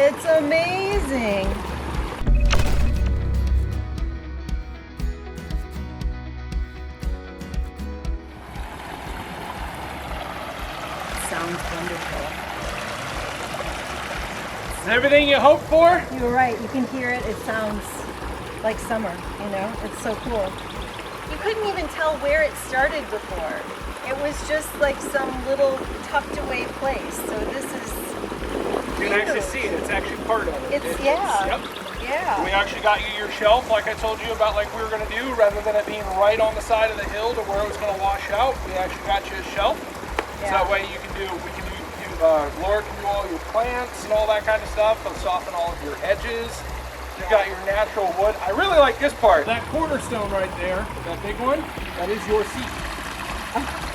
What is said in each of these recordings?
It's amazing. Sounds wonderful. Is everything you hoped for? You're right. You can hear it. It sounds like summer, you know? It's so cool. You couldn't even tell where it started before. It was just like some little tucked away place. So this is You can actually see it. It's actually part of it. Yeah. Yep. Yeah. We actually got you your shelf, like I told you about, like we were going to do, rather than it being right on the side of the hill to where it was going to wash out. We actually got you a shelf, so that way you can do. Laura can do all your plants and all that kind of stuff, and soften all of your edges. You've got your natural wood. I really like this part. That cornerstone right there, that big one, that is your seat.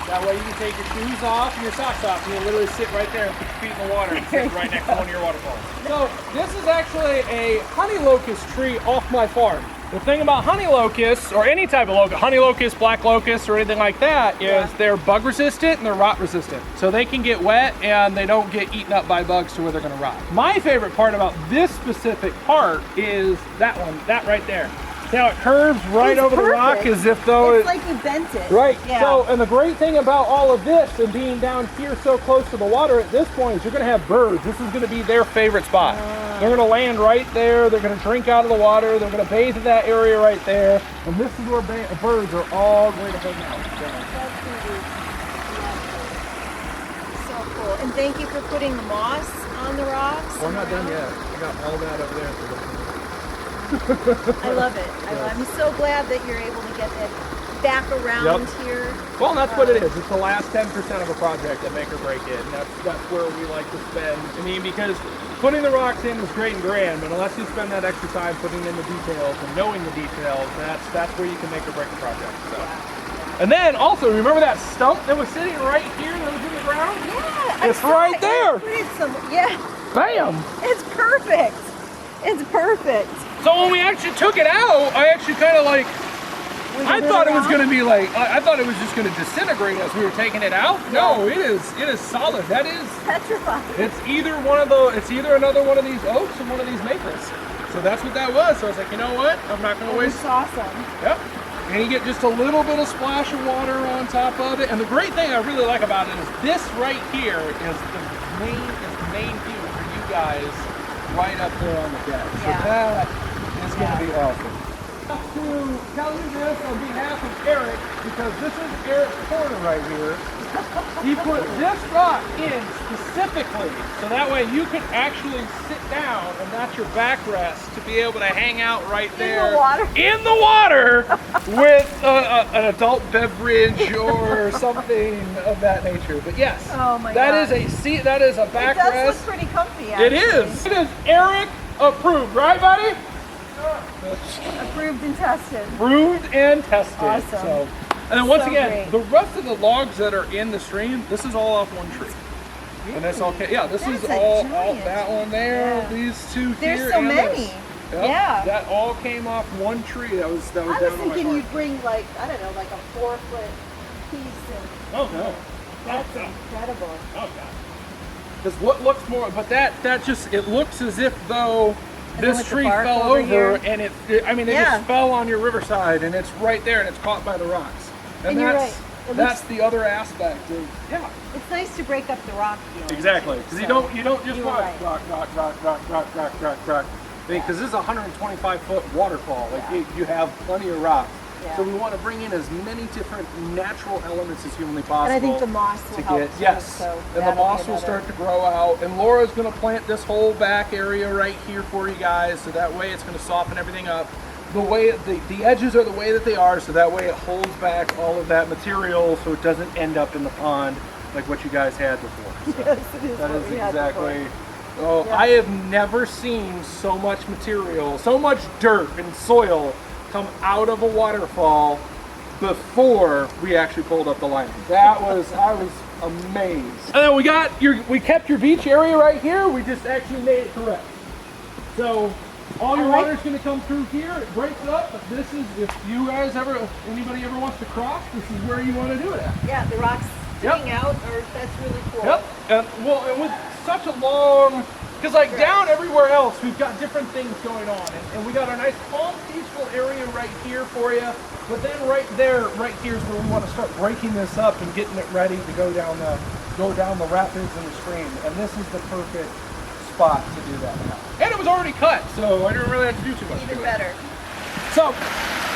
That way you can take your shoes off and your socks off, and you'll literally sit right there and put your feet in the water and sit right next to one of your waterfalls. So this is actually a honey locust tree off my farm. The thing about honey locusts, or any type of locust, honey locust, black locust, or anything like that, is they're bug resistant and they're rot resistant. So they can get wet and they don't get eaten up by bugs to where they're gonna rot. My favorite part about this specific part is that one, that right there. See how it curves right over the rock as if though it's like you bent it. Right. Yeah. So, and the great thing about all of this and being down here so close to the water at this point is you're going to have birds. This is going to be their favorite spot. They're going to land right there. They're going to drink out of the water. They're going to bathe in that area right there. And this is where birds are all going to hang out. That's going to be so cool. And thank you for putting the moss on the rocks. We're not done yet. I got all that over there. I love it. I'm so glad that you're able to get that back around here. Well, that's what it is. It's the last 10% of a project that make or break it. And that's where we like to spend. I mean, because putting the rocks in is great and grand, but unless you spend that extra time putting in the details and knowing the details, that's where you can make or break a project. So. Yeah. And then also, remember that stump that was sitting right here that was in the ground? Yeah. It's right there. Yeah. Bam. It's perfect. It's perfect. So when we actually took it out, I actually kind of like, I thought it was going to be like, I thought it was just going to disintegrate as we were taking it out. No, it is solid. That is petrified. It's either one of those. It's either another one of these oaks or one of these maples. So that's what that was. So I was like, you know what? I'm not going to waste. It's awesome. Yep. And you get just a little bit of splash of water on top of it. And the great thing I really like about it is this right here is the main view for you guys right up there on the deck. So that is going to be awesome. I have to tell you this on behalf of Eric, because this is Eric's corner right here. He put this rock in specifically so that way you can actually sit down and that's your backrest to be able to hang out right there in the water with an adult beverage or something of that nature. But yes, that is a seat. That is a backrest. It does look pretty comfy. Actually. It is. It is Eric approved, right, buddy? Approved and tested. Approved and tested. Awesome. So, and then once so again, great. the rest of the logs that are in the stream, this is all off one tree. Really? And that's okay. Yeah, this is all that one there, these two here. There's so many. Yep, yeah. That all came off one tree. That was down on my farm. I was thinking you'd bring like, I don't know, like a 4-foot piece. And, oh no. That's incredible. Oh god. Because what looks more, but that just, it looks as if though this tree fell over and it I mean, it just fell on your riverside and it's right there and it's caught by the rocks. And that's the other aspect of, It's nice to break up the rock feeling. Exactly, because you don't just watch rock. Because this is a 125-foot waterfall. Like you have plenty of rocks. So we want to bring in as many different natural elements as humanly possible. And I think the moss will help too, and the moss will start to grow out. And Laura's going to plant this whole back area right here for you guys, so that way it's going to soften everything up. The way the edges are the way that they are, so that way it holds back all of that material, so it doesn't end up in the pond like what you guys had before. So yes, it is. that is exactly. Oh, I have never seen so much material, so much dirt and soil come out of a waterfall before we actually pulled up the line. I was amazed. And then we kept your beach area right here. We just actually made it correct. So all your water's going to come through here. It breaks up, but this is, if anybody ever wants to cross, this is where you want to do it at. Yeah, the rocks sticking out, that's really cool. Yep. And with such a long Because like down everywhere else, we've got different things going on. And we got a nice calm, peaceful area right here for you. But then right there, right here is where we want to start breaking this up and getting it ready to go down the rapids and the stream. And this is the perfect spot to do that now. And it was already cut, so I didn't really have to do too much. Even better. So,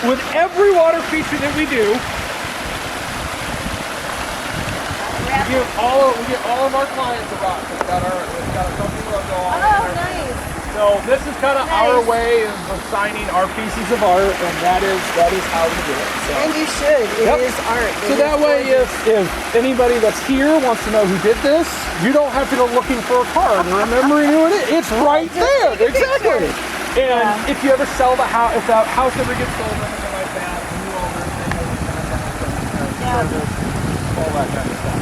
with every water feature that we do, we get all of our clients a rock. We've got a company logo on it. Oh, nice. So this is kind of our way of signing our pieces of art, and that is how we do it. So. And you should. It is art. So that way, if anybody that's here wants to know who did this, you don't have to go looking for a card and remembering who it is. It's right there. Exactly. And if you ever sell the house, if that house ever gets sold or anything like that, and you own all that kind of stuff.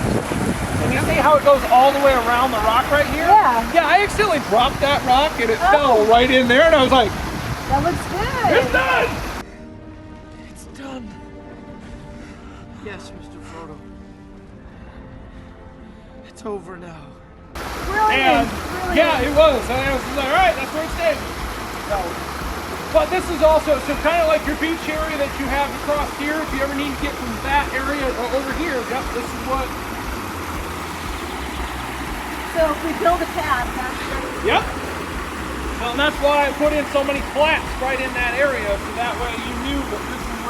And you see how it goes all the way around the rock right here? Yeah. Yeah, I accidentally dropped that rock and it fell right in there, and I was like, that looks good. it's done! It's done. Yes, Mr. Frodo. It's over now. Brilliant. Yeah, it was. And I was like, all right, that's where it stays. So, but this is also, so kind of like your beach area that you have across here, if you ever need to get from that area over here, yep, this is what. So if we build a path, that's great. Yep. Well, and that's why I put in so many flats right in that area, so that way you knew that this is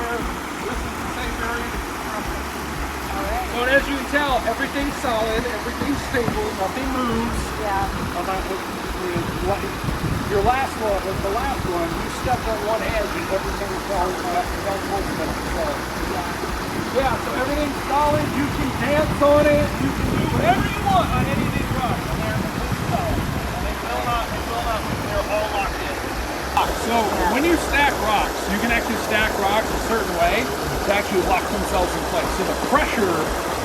the safe area to cross it. All right. So as you can tell, everything's solid, everything's stable, nothing moves. Yeah. Your last one, the last one, you stepped on one edge and everything fell towards the middle. So, yeah, so everything's solid. You can dance on it. You can do whatever you want on any of these rocks. And they're completely solid. And they will not, they're all locked in. So when you stack rocks, you can actually stack rocks a certain way to actually lock themselves in place. So the pressure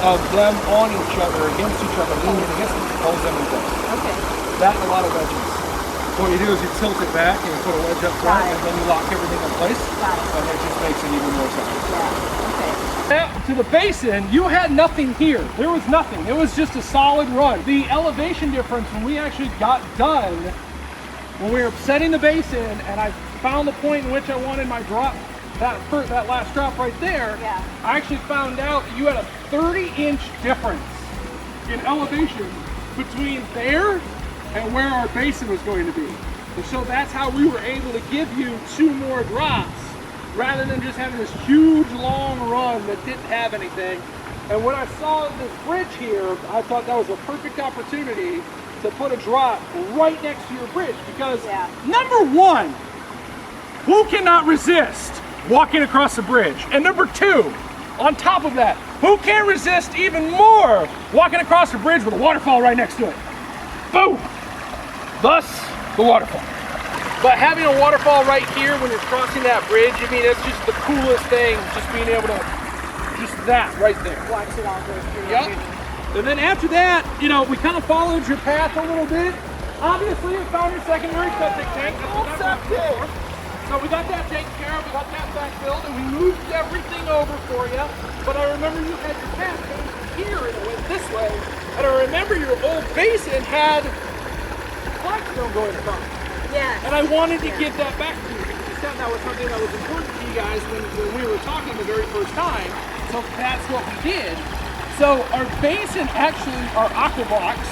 of them on each other, against each other, leaning against them, holds them in place. Okay. That and a lot of wedges. What you do is you tilt it back and you put a wedge up front, and then you lock everything in place. And it just makes it even more solid. Yeah. Okay. Now, to the basin, you had nothing here. There was nothing. It was just a solid run. The elevation difference when we actually got done, when we were setting the basin, and I found the point in which I wanted my drop, that last drop right there, I actually found out that you had a 30-inch difference in elevation between there and where our basin was going to be. And so that's how we were able to give you 2 more drops rather than just having this huge long run that didn't have anything. And when I saw this bridge here, I thought that was a perfect opportunity to put a drop right next to your bridge, because number one, who cannot resist walking across the bridge? And number two, on top of that, who can resist even more walking across the bridge with a waterfall right next to it? Boom! Thus, the waterfall. But having a waterfall right here when you're crossing that bridge, I mean, it's just the coolest thing, just being able to, just that right there. Watch it all go through. Yep. And then after that, you know, we kind of followed your path a little bit. Obviously, we found your secondary septic tank. So we got that taken care of, we got that backfilled, and we moved everything over for you. But I remember you had your path going here and it went this way. And I remember your old basin had flagstone going across. Yeah. And I wanted to give that back to you because you said that was something that was important to you guys when we were talking the very first time. So that's what we did. So our basin actually are aqua blocks.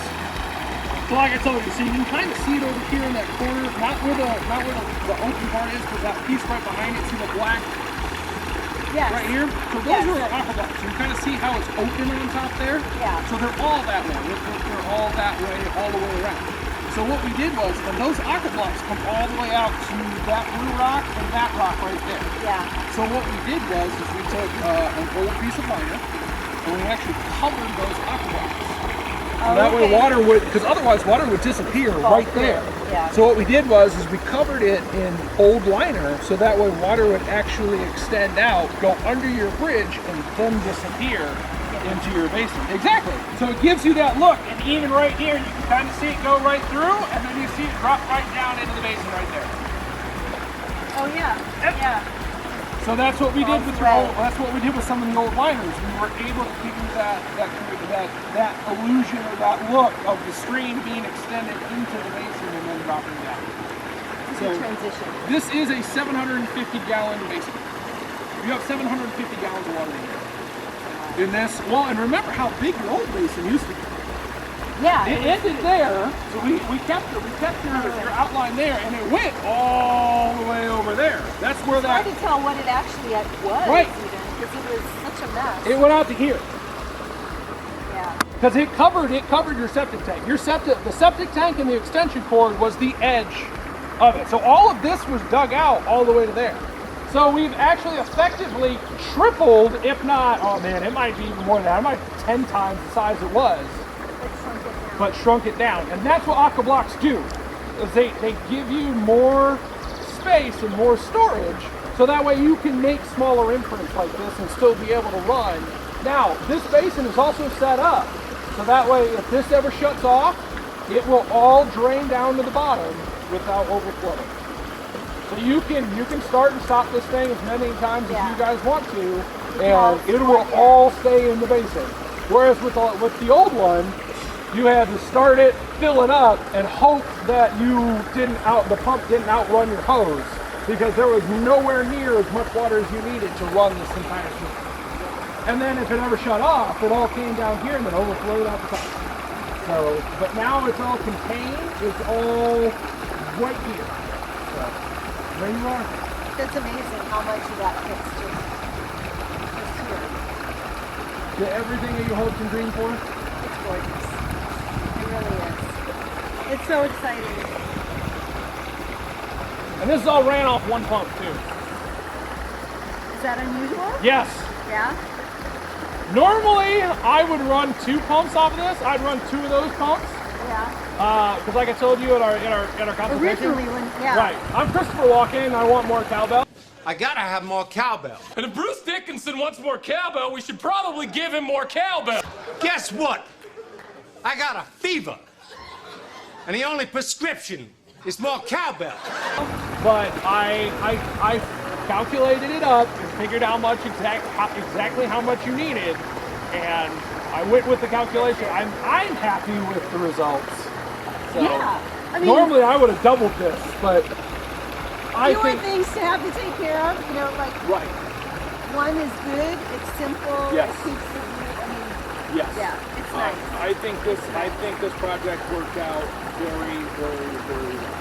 So like I told you, so you can kind of see it over here in that corner, not where the open part is, but that piece right behind it, see the black right here? So those are our aqua blocks. You can kind of see how it's open on top there. Yeah. So they're all that way. They're all that way, all the way around. So what we did was, and those aqua blocks come all the way out to that blue rock and that rock right there. Yeah. So what we did was, is we took an old piece of liner, and we actually covered those aqua blocks. So that way water would, because otherwise water would disappear right there. Yeah. So what we did was, is we covered it in old liner, so that way water would actually extend out, go under your bridge, and then disappear into your basin. Exactly. So it gives you that look, and even right here, you can kind of see it go right through, and then you see it drop right down into the basin right there. Oh yeah. Yep. Yeah. So that's what we did with Right. that's what we did with some of the old wineries. We were able to give you that illusion or that look of the stream being extended into the basin and then dropping down. It's a transition. This is a 750-gallon basin. You have 750 gallons of water in here. In this, well, and remember how big your old basin used to be. Yeah. It ended there, so we kept your outline there, and it went all the way over there. That's where It's hard to tell what it actually was, Right. even, because it was such a mess. it went out to here. Yeah. Because it covered your septic tank. The septic tank and the extension cord was the edge of it. So all of this was dug out all the way to there. So we've actually effectively tripled, if not, oh man, it might be even more than that. It might be 10 times the size it was, but shrunk it down. And that's what aqua blocks do, is they give you more space and more storage, so that way you can make smaller imprints like this and still be able to run. Now, this basin is also set up, so that way if this ever shuts off, it will all drain down to the bottom without overflowing. So you can start and stop this thing as many times as you guys want to, and it will all stay in the basin. Whereas with the old one, you had to start it, fill it up, and hope that the pump didn't outrun your hose, because there was nowhere near as much water as you needed to run this entire system. And then if it ever shut off, it all came down here and then overflowed out the top. So, but now it's all contained. It's all right here. So, there you are. That's amazing how much you got fixed just here. Did everything that you hoped and dreamed for? It's gorgeous. It really is. It's so exciting. And this is all ran off one pump too. Is that unusual? Yes. Yeah? Normally, I would run 2 pumps off of this. I'd run 2 of those pumps. Yeah. Because like I told you in our conversation. Originally, yeah. Right. I'm Christopher Walken. I want more cowbell. I gotta have more cowbell. And if Bruce Dickinson wants more cowbell, we should probably give him more cowbell. Guess what? I got a fever. And the only prescription is more cowbell. But I calculated it up and figured out exactly how much you needed, and I went with the calculation. I'm happy with the results. So, Yeah. I mean, normally I would have doubled this, but I fewer think things to have to take care of, like right. one is good, it's simple, Yes. it keeps the view, I mean, Yes. yeah, it's nice. I think this project worked out very, very, very well.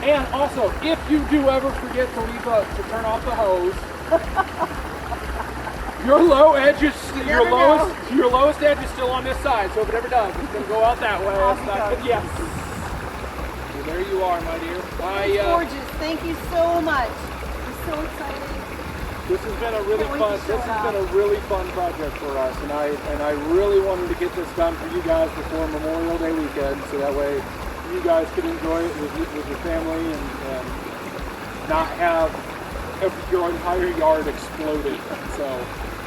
And also, if you do ever forget to turn off the hose, your lowest edge is still on this side. So if it ever does, it's gonna go out that way. Off It's it not goes. good. Yes. So there you are, my dear. It's gorgeous. Thank you so much. I'm so excited. This has been a really Can't wait fun. to show This it has been off. a really fun project for us, and I really wanted to get this done for you guys before Memorial Day weekend, so that way you guys could enjoy it with your family and not have your entire yard exploded. So,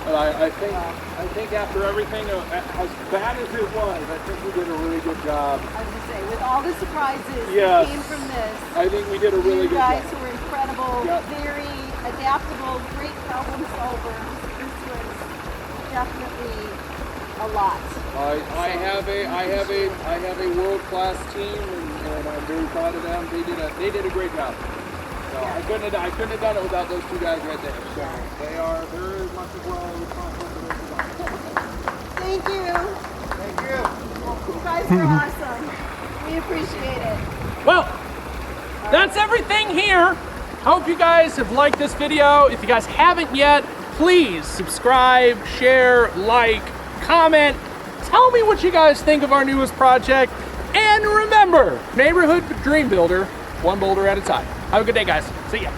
but I think after everything, as bad as it was, I think we did a really good job. I was going to say, with all the surprises Yes. that came from this, I think we did a really good you guys job. were incredible, Yep. very adaptable, great problem solvers. This was definitely a lot. I have a world-class team, and I'm very proud of them. They did a great job. So I couldn't have done it without those 2 guys right there. So they're as much as well responsible as I. Thank you. Thank you. You guys are awesome. We appreciate it. Well, that's everything here. Hope you guys have liked this video. If you guys haven't yet, please subscribe, share, like, comment. Tell me what you guys think of our newest project. And remember, neighborhood dream builder, one boulder at a time. Have a good day, guys. See ya.